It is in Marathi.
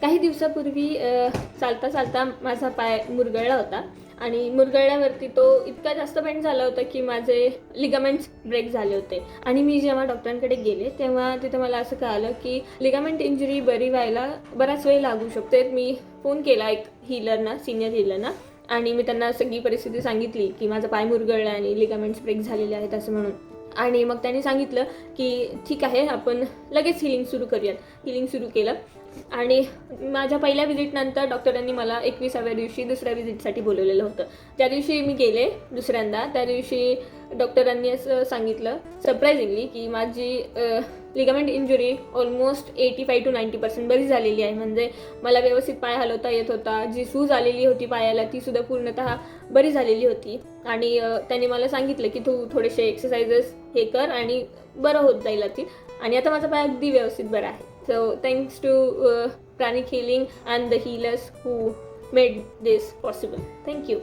काही दिवसापूर्वी चालता चालता माझा पाय मुरगळला होता आणि मुरगळल्यावरती तो इतका जास्त पेन झाला होता की माझे लिगामेंट्स ब्रेक झाले होते. आणि मी जेव्हा डॉक्टरांकडे गेले तेव्हा तिथं मला असं कळालं की लिगामेंट इंजुरी बरी व्हायला बराच वेळ लागू शकतो. तर मी फोन केला एक हीलरना, सिनियर हीलरना, आणि मी त्यांना सगळी परिस्थिती सांगितली की माझा पाय मुरगळला आणि लिगामेंट्स ब्रेक झालेले आहेत असं म्हणून. आणि मग त्यांनी सांगितलं की ठीक आहे, आपण लगेच हिलिंग सुरू करूयात. हिलिंग सुरू केलं आणि माझ्या पहिल्या व्हिजिटनंतर डॉक्टरांनी मला 21व्या दिवशी दुसऱ्या व्हिजिटसाठी बोलवलेलं होतं. त्या दिवशी मी गेले दुसऱ्यांदा. त्या दिवशी डॉक्टरांनी असं सांगितलं सरप्रायझिंगली की माझी लिगामेंट इंजुरी ऑलमोस्ट 85 to 90% बरी झालेली आहे. म्हणजे मला व्यवस्थित पाय हलवता येत होता. जी सूज आलेली होती पायाला तीसुद्धा पूर्णतः बरी झालेली होती. आणि त्यांनी मला सांगितलं की तू थोडेसे एक्सरसाइजेस हे कर आणि बरं होत जाईल ती. आणि आता माझा पाय अगदी व्यवस्थित बरा आहे. So thanks to Pranic Healing and the healers who made this possible. Thank you.